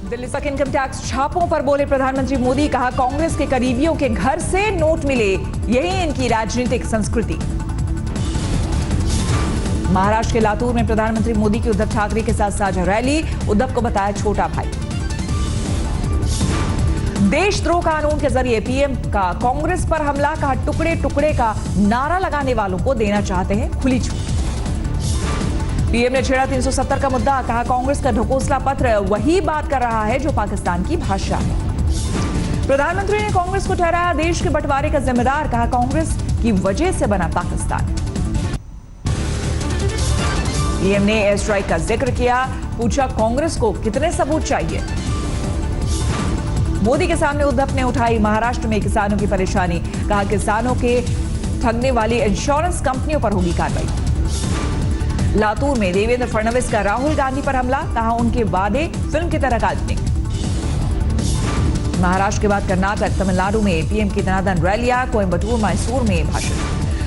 दिल्ली तक income tax छापों पर बोले प्रधानमंत्री मोदी, कहा कांग्रेस के करीबियों के घर से नोट मिले, यही इनकी राजनीतिक संस्कृति। महाराष्ट्र के लातूर में प्रधानमंत्री मोदी की उद्धव ठाकरे के साथ साझा रैली, उद्धव को बताया छोटा भाई। देशद्रोह कानून के जरिए पीएम का कांग्रेस पर हमला, कहा टुकड़े टुकड़े का नारा लगाने वालों को देना चाहते हैं खुली छूट। पीएम ने छेड़ा 370 का मुद्दा, कहा कांग्रेस का ढकोसला पत्र वही बात कर रहा है जो पाकिस्तान की भाषा है। प्रधानमंत्री ने कांग्रेस को ठहराया देश के बंटवारे का जिम्मेदार, कहा कांग्रेस की वजह से बना पाकिस्तान। पीएम ने एयर स्ट्राइक का जिक्र किया, पूछा कांग्रेस को कितने सबूत चाहिए। मोदी के सामने उद्धव ने उठाई महाराष्ट्र में किसानों की परेशानी, कहा किसानों के ठगने वाली इंश्योरेंस कंपनियों पर होगी कार्रवाई। लातूर में देवेंद्र फडणवीस का राहुल गांधी पर हमला, कहा उनके वादे फिल्म की तरह काल्पनिक। महाराष्ट्र के बाद कर्नाटक, तमिलनाडु में पीएम की दनादन रैलियां, कोयंबटूर, मैसूर में भाषण।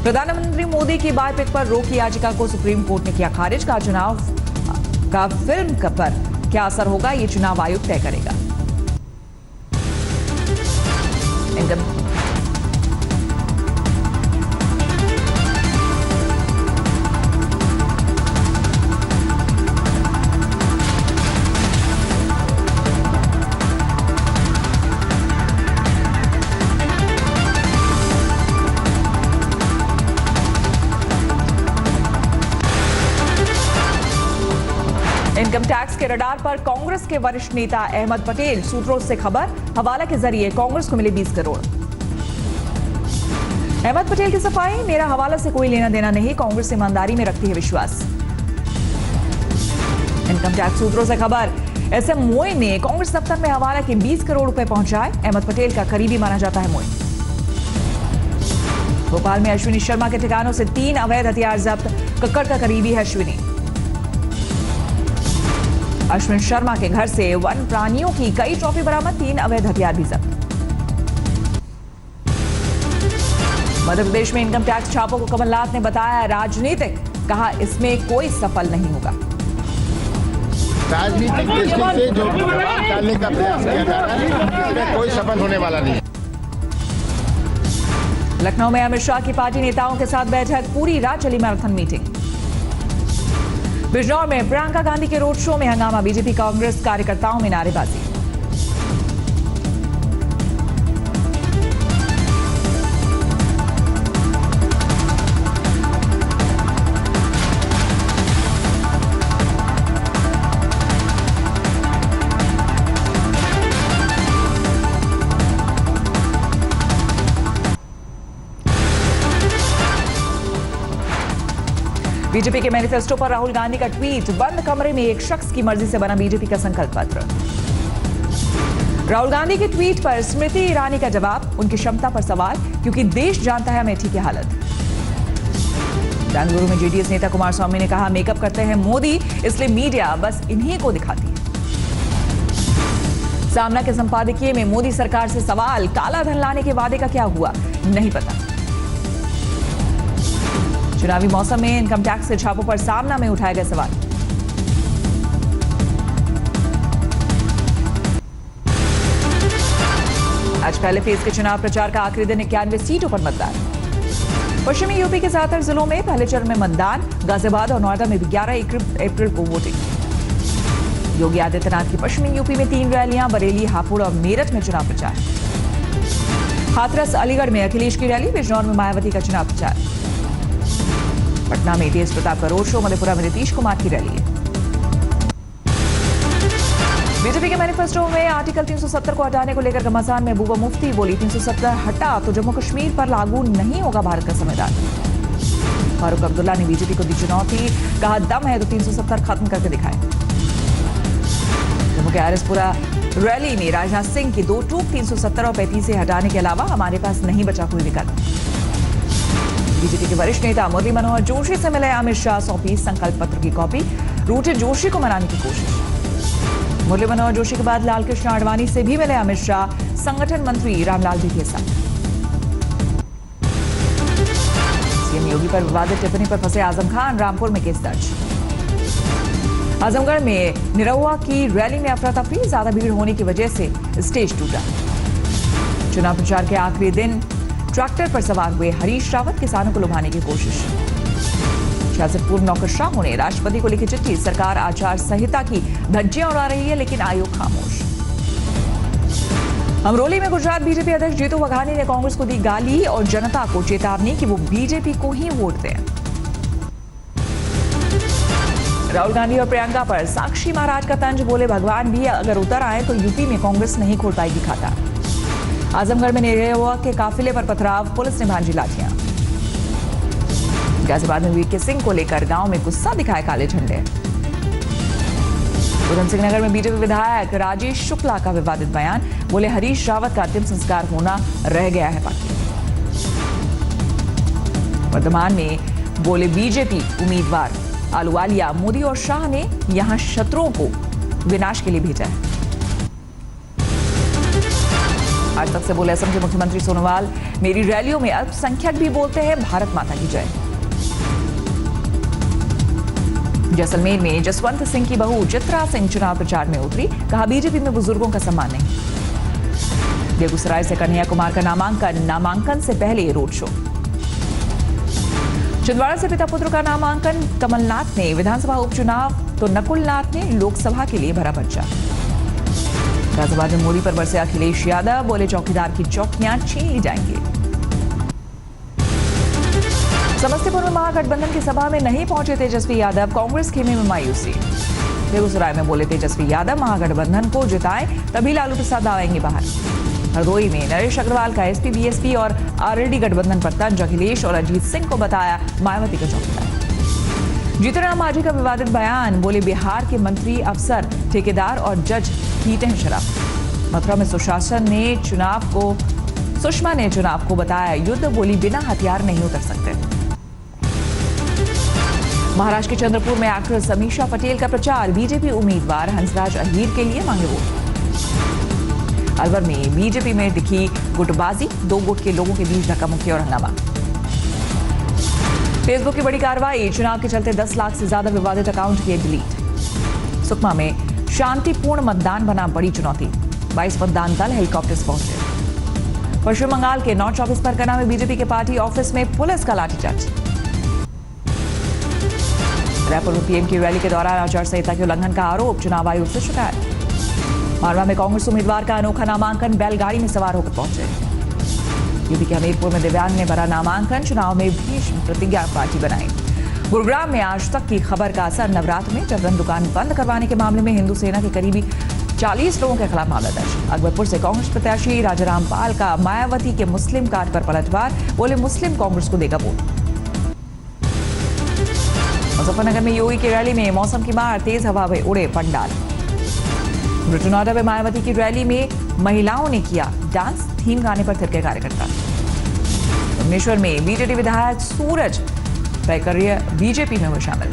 प्रधानमंत्री मोदी की बायोपिक पर रोक की याचिका को सुप्रीम कोर्ट ने किया खारिज, का चुनाव का फिल्म पर क्या असर होगा ये चुनाव आयोग तय करेगा। इनकम टैक्स के रडार पर कांग्रेस के वरिष्ठ नेता अहमद पटेल, सूत्रों से खबर, हवाला के जरिए कांग्रेस को मिले 20 करोड़। अहमद पटेल की सफाई, मेरा हवाला से कोई लेना देना नहीं, कांग्रेस ईमानदारी में रखती है विश्वास। इनकम टैक्स सूत्रों से खबर, एसएम मोइन ने कांग्रेस दफ्तर में हवाला के 20 करोड़ रुपए पहुंचाए, अहमद पटेल का करीबी माना जाता है मोइन। भोपाल में अश्विनी शर्मा के ठिकानों से 3 अवैध हथियार जब्त, कक्कड़ का करीबी है अश्विनी। अश्विन शर्मा के घर से वन प्राणियों की कई ट्रॉफी बरामद, 3 अवैध हथियार भी जब्त। मध्य प्रदेश में इनकम टैक्स छापों को कमलनाथ ने बताया राजनीतिक, कहा इसमें कोई सफल नहीं होगा। राजनीतिक दृष्टि से जो दबाव डालने का प्रयास किया जा रहा है इसमें कोई सफल होने वाला नहीं। लखनऊ में अमित शाह की पार्टी नेताओं के साथ बैठक, पूरी रात चली मैराथन मीटिंग। बिजनौर में प्रियंका गांधी के रोड शो में हंगामा, बीजेपी कांग्रेस कार्यकर्ताओं में नारेबाजी। बीजेपी के मैनिफेस्टो पर राहुल गांधी का ट्वीट, बंद कमरे में एक शख्स की मर्जी से बना बीजेपी का संकल्प पत्र। राहुल गांधी के ट्वीट पर स्मृति ईरानी का जवाब, उनकी क्षमता पर सवाल, क्योंकि देश जानता है अमेठी की हालत। बेंगलुरु में जेडीएस नेता कुमारस्वामी ने कहा मेकअप करते हैं मोदी, इसलिए मीडिया बस इन्हीं को दिखाती है। सामना के संपादकीय में मोदी सरकार से सवाल, काला धन लाने के वादे का क्या हुआ, नहीं पता। चुनावी मौसम में इनकम टैक्स के छापों पर सामना में उठाए गए सवाल। आज पहले फेज के चुनाव प्रचार का आखिरी दिन, 91 सीटों पर मतदान। पश्चिमी यूपी के 7 जिलों में पहले चरण में मतदान, गाजियाबाद और नोएडा में भी 11 अप्रैल को वोटिंग। योगी आदित्यनाथ की पश्चिमी यूपी में 3 रैलियां, बरेली, हापुड़ और मेरठ में चुनाव प्रचार। हाथरस अलीगढ़ में अखिलेश की रैली, बिजनौर में मायावती का चुनाव प्रचार। पटना में तेज प्रताप का रोड शो, मधेपुरा में नीतीश कुमार की रैली है। बीजेपी के मैनिफेस्टो में आर्टिकल 370 को हटाने को लेकर घमासान में महबूबा मुफ्ती बोली, 370 हटा तो जम्मू कश्मीर पर लागू नहीं होगा भारत का संविधान। फारूक अब्दुल्ला ने बीजेपी को दी चुनौती, कहा दम है तो 370 खत्म करके दिखाएं। जम्मू के आरएसपुरा रैली में राजनाथ सिंह की 2 टूक 370 और 35 से हटाने के अलावा हमारे पास नहीं बचा कोई विकल्प। बीजेपी के वरिष्ठ नेता मुरली मनोहर जोशी से मिले अमित शाह, सौंपी संकल्प पत्र की कॉपी, रूठे जोशी को मनाने की कोशिश। मुरली मनोहर जोशी के बाद लालकृष्ण आडवाणी से भी मिले अमित शाह, संगठन मंत्री रामलाल भी के साथ। सीएम योगी पर विवादित टिप्पणी पर फंसे आजम खान, रामपुर में केस दर्ज। आजमगढ़ में निरहुआ की रैली में अफरा तफरी, ज्यादा भीड़ होने की वजह से स्टेज टूटा। चुनाव प्रचार के आखिरी दिन ट्रैक्टर पर सवार हुए हरीश रावत किसानों को लुभाने की कोशिश। 66 पूर्व नौकरशाहों ने राष्ट्रपति को लिखी चिट्ठी, सरकार आचार संहिता की धज्जियां उड़ा रही है लेकिन आयोग खामोश। अमरोली में गुजरात बीजेपी अध्यक्ष जीतू वघानी ने कांग्रेस को दी गाली और जनता को चेतावनी कि वो बीजेपी को ही वोट दें। राहुल गांधी और प्रियंका पर साक्षी महाराज का तंज, बोले भगवान भी अगर उतर आए तो यूपी में कांग्रेस नहीं खोल पाएगी खाता। आजमगढ़ में निरहुआ के काफिले पर पथराव, पुलिस ने भांजी लाठियां। गाजियाबाद में वीके सिंह को लेकर गांव में गुस्सा दिखाए काले झंडे। उधम सिंह नगर में बीजेपी विधायक राजेश शुक्ला का विवादित बयान, बोले हरीश रावत का अंतिम संस्कार होना रह गया है बाकी। वर्तमान में बोले बीजेपी उम्मीदवार आलूवालिया, मोदी और शाह ने यहां शत्रुओं को विनाश के लिए भेजा है। आज तक से बोले असम के मुख्यमंत्री सोनोवाल, मेरी रैलियों में अल्पसंख्यक भी बोलते हैं भारत माता की जय। जैसलमेर में जसवंत सिंह की बहू चित्रा सिंह चुनाव प्रचार में उतरी, कहा बीजेपी में बुजुर्गों का सम्मान नहीं। बेगूसराय से कन्हैया कुमार का नामांकन से पहले रोड शो। छिंदवाड़ा से पिता पुत्र का नामांकन, कमलनाथ ने विधानसभा उपचुनाव तो नकुलनाथ ने लोकसभा के लिए भरा पर्चा। गाजियाबाद में मोदी पर बरसे अखिलेश यादव, बोले चौकीदार की चौकियां छीन ली जाएंगी। समस्तीपुर में महागठबंधन की सभा में नहीं पहुंचे तेजस्वी यादव, कांग्रेस खेमे में मायूसी। बेगूसराय में बोले तेजस्वी यादव, महागठबंधन को जिताएं तभी लालू प्रसाद आएंगे बाहर। हरदोई में नरेश अग्रवाल का एसपी बीएसपी और आरएलडी गठबंधन पर तंज, अखिलेश और अजीत सिंह को बताया मायावती का चौकीदार। जीतनराम मांझी का विवादित बयान, बोले बिहार के मंत्री, अफसर, ठेकेदार और जज पीते हैं शराब। मथुरा में सुषमा ने चुनाव को बताया युद्ध, बोली बिना हथियार नहीं उतर सकते। महाराष्ट्र के चंद्रपुर में एक्ट्रेस समीक्षा पटेल का प्रचार, बीजेपी उम्मीदवार हंसराज अहीर के लिए मांगे वोट। अलवर में बीजेपी में दिखी गुटबाजी, 2 गुट के लोगों के बीच धक्का-मुक्की और हंगामा। फेसबुक की बड़ी कार्रवाई, चुनाव के चलते 10 लाख से ज्यादा विवादित अकाउंट किए डिलीट। सुकमा में शांतिपूर्ण मतदान बना बड़ी चुनौती, 22 मतदान दल हेलीकॉप्टर से पहुंचे। पश्चिम बंगाल के नॉर्थ 24 परगना में बीजेपी के पार्टी ऑफिस में पुलिस का लाठीचार्ज। रायपुर में पीएम की रैली के दौरान आचार संहिता के उल्लंघन का आरोप, चुनाव आयोग से शिकायत। मालवा में कांग्रेस उम्मीदवार का अनोखा नामांकन, बैलगाड़ी में सवार होकर पहुंचे। यूपी के हमीरपुर में दिव्यांग ने भरा नामांकन, चुनाव में भीष्म प्रतिज्ञा पार्टी बनाई। गुरुग्राम में आज तक की खबर का असर, नवरात्र में जबरन दुकान बंद करवाने के मामले में हिंदू सेना के करीबी 40 लोगों के खिलाफ मामला दर्ज। अकबरपुर से कांग्रेस प्रत्याशी राजाराम पाल का मायावती के मुस्लिम कार्ड पर पलटवार, बोले मुस्लिम कांग्रेस को देगा वोट। मुजफ्फरनगर में योगी की रैली में मौसम की मार, तेज हवा में उड़े पंडाल। ब्रिटनोडा में मायावती की रैली में महिलाओं ने किया डांस, थीम गाने पर थिरके कार्यकर्ता। भुवनेश्वर में बीजेडी विधायक सूरज पैकरिया बीजेपी में हुए शामिल।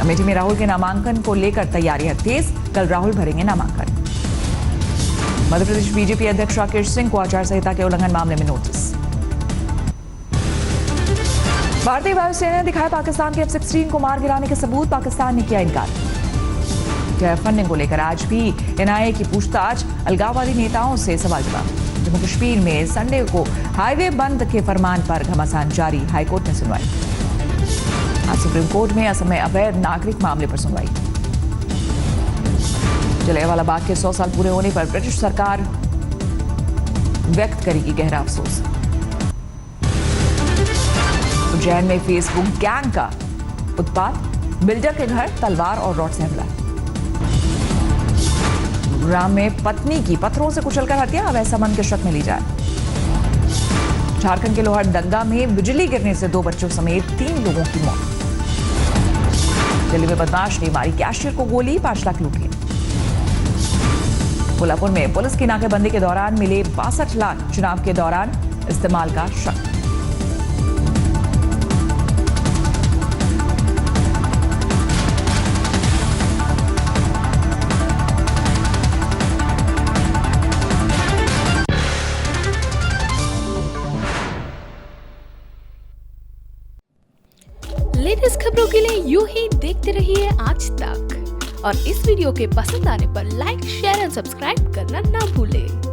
अमेठी में राहुल के नामांकन को लेकर तैयारियां तेज, कल राहुल भरेंगे नामांकन। मध्य प्रदेश बीजेपी अध्यक्ष राकेश सिंह को आचार संहिता के उल्लंघन मामले में नोटिस। भारतीय वायुसेना ने दिखाया पाकिस्तान के F-16 को मार गिराने के सबूत, पाकिस्तान ने किया इनकार। फंडिंग को लेकर आज भी एनआईए की पूछताछ, अलगाववादी नेताओं से सवाल जवाब। जम्मू कश्मीर में संडे को हाईवे बंद के फरमान पर घमासान जारी, हाईकोर्ट ने सुनवाई। आज सुप्रीम कोर्ट में असम में अवैध नागरिक मामले पर सुनवाई। जलियांवाला बाग के 100 साल पूरे होने पर ब्रिटिश सरकार व्यक्त करेगी गहरा अफसोस। उज्जैन में फेसबुक गैंग का उत्पात, बिल्डर के घर तलवार और रॉड से हमला। गुरुग्राम में पत्नी की पत्थरों से कुचलकर हत्या, अवैध संबंध के शक में ली जाए। झारखंड के लोहरदंगा में बिजली गिरने से 2 बच्चों समेत 3 लोगों की मौत। दिल्ली में बदमाश ने मारी कैशियर को गोली, 5 लाख लूट लिए। कोल्हापुर में पुलिस की नाकेबंदी के दौरान मिले 62 लाख, चुनाव के दौरान इस्तेमाल का शक। खबरों के लिए यूं ही देखते रहिए आज तक और इस वीडियो के पसंद आने पर लाइक, शेयर एंड सब्सक्राइब करना ना भूलें।